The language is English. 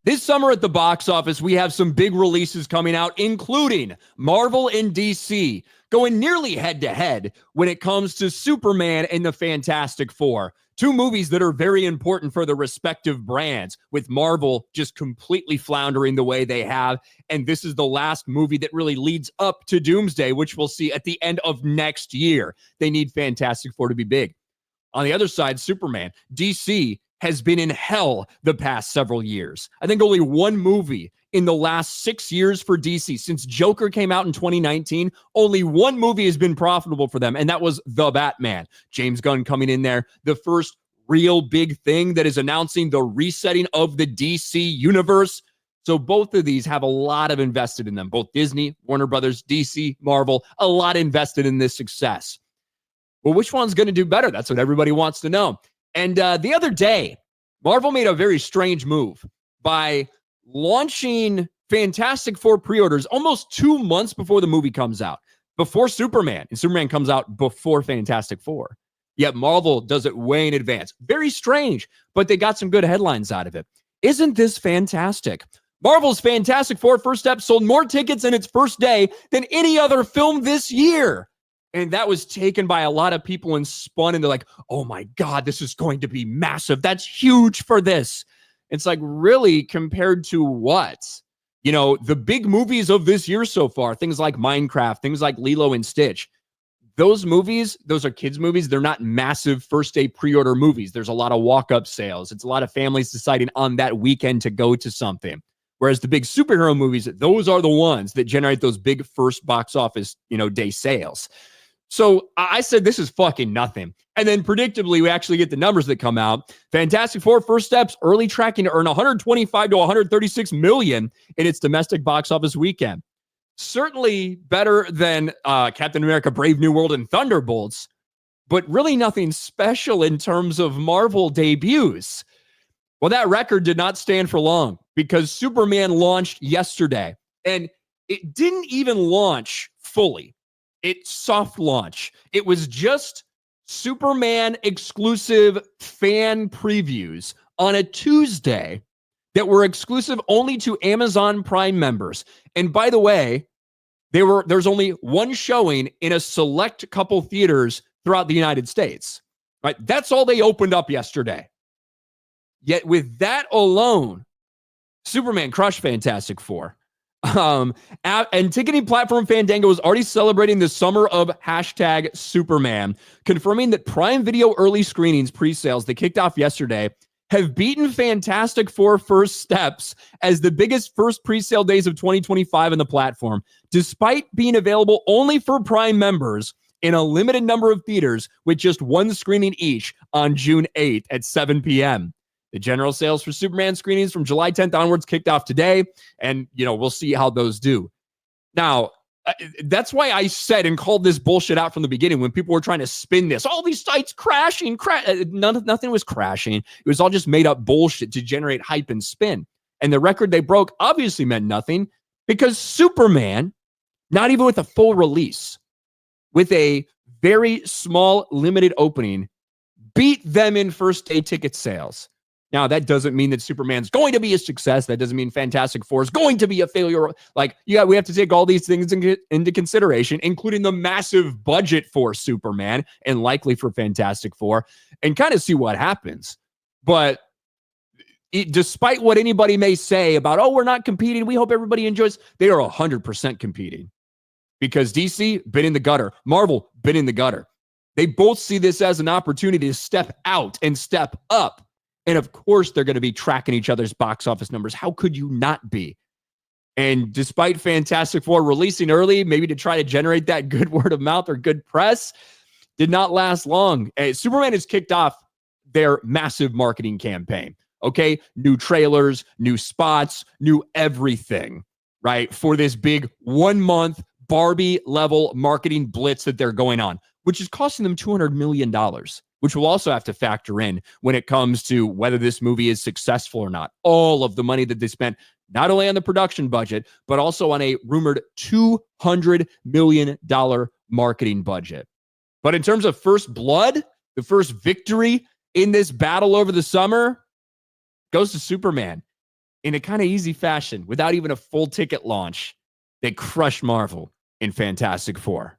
This summer at the box office, we have some big releases coming out, including Marvel and DC going nearly head-to-head when it comes to Superman and the Fantastic Four. Two movies that are very important for the respective brands, with Marvel just completely floundering the way they have. And this is the last movie that really leads up to Doomsday, which we'll see at the end of next year. They need Fantastic Four to be big. On the other side, Superman. DC has been in hell the past several years. I think only one movie in the last 6 years for DC, since Joker came out in 2019, only one movie has been profitable for them, and that was The Batman. James Gunn coming in there, the first real big thing that is announcing the resetting of the DC universe. So both of these have a lot of invested in them. Both Disney, Warner Brothers, DC, Marvel, a lot invested in this success. Well, which one's going to do better? That's what everybody wants to know. And the other day, Marvel made a very strange move by launching Fantastic Four pre-orders almost 2 months before the movie comes out, before Superman. And Superman comes out before Fantastic Four. Yet Marvel does it way in advance. Very strange, but they got some good headlines out of it. Isn't this fantastic? Marvel's Fantastic Four First Step sold more tickets in its first day than any other film this year. And that was taken by a lot of people and spun into like, oh my God, this is going to be massive. That's huge for this. It's like, really, compared to what? You know, the big movies of this year so far, things like Minecraft, things like Lilo and Stitch. Those movies, those are kids' movies. They're not massive first-day pre-order movies. There's a lot of walk-up sales. It's a lot of families deciding on that weekend to go to something. Whereas the big superhero movies, those are the ones that generate those big first box office, day sales. So I said, this is fucking nothing. And then predictably, we actually get the numbers that come out. Fantastic Four First Steps early tracking to earn 125 to 136 million in its domestic box office weekend. Certainly better than Captain America, Brave New World, and Thunderbolts, but really nothing special in terms of Marvel debuts. Well, that record did not stand for long because Superman launched yesterday, and it didn't even launch fully. It soft launch. It was just Superman exclusive fan previews on a Tuesday that were exclusive only to Amazon Prime members. And by the way, there's only one showing in a select couple theaters throughout the United States. Right? That's all they opened up yesterday. Yet with that alone, Superman crushed Fantastic Four. And ticketing platform Fandango is already celebrating the summer of #Superman, confirming that Prime Video early screenings pre-sales that kicked off yesterday have beaten Fantastic Four First Steps as the biggest first pre-sale days of 2025 on the platform, despite being available only for Prime members in a limited number of theaters with just one screening each on June 8th at 7 p.m. The general sales for Superman screenings from July 10th onwards kicked off today, and, we'll see how those do. Now, that's why I said and called this bullshit out from the beginning when people were trying to spin this. All these sites crashing. Nothing was crashing. It was all just made up bullshit to generate hype and spin. And the record they broke obviously meant nothing because Superman, not even with a full release, with a very small limited opening, beat them in first day ticket sales. Now, that doesn't mean that Superman's going to be a success. That doesn't mean Fantastic Four is going to be a failure. We have to take all these things into consideration, including the massive budget for Superman and likely for Fantastic Four, and kind of see what happens. But despite what anybody may say about, we're not competing, we hope everybody enjoys, they are 100% competing. Because DC, been in the gutter. Marvel, been in the gutter. They both see this as an opportunity to step out and step up. And of course, they're going to be tracking each other's box office numbers. How could you not be? And despite Fantastic Four releasing early, maybe to try to generate that good word of mouth or good press, did not last long. Superman has kicked off their massive marketing campaign. Okay, new trailers, new spots, new everything, right? For this big 1 month Barbie level marketing blitz that they're going on, which is costing them $200 million. Which we'll also have to factor in when it comes to whether this movie is successful or not. All of the money that they spent, not only on the production budget, but also on a rumored $200 million marketing budget. But in terms of first blood, the first victory in this battle over the summer goes to Superman. in a kind of easy fashion without even a full ticket launch. They crushed Marvel in Fantastic Four.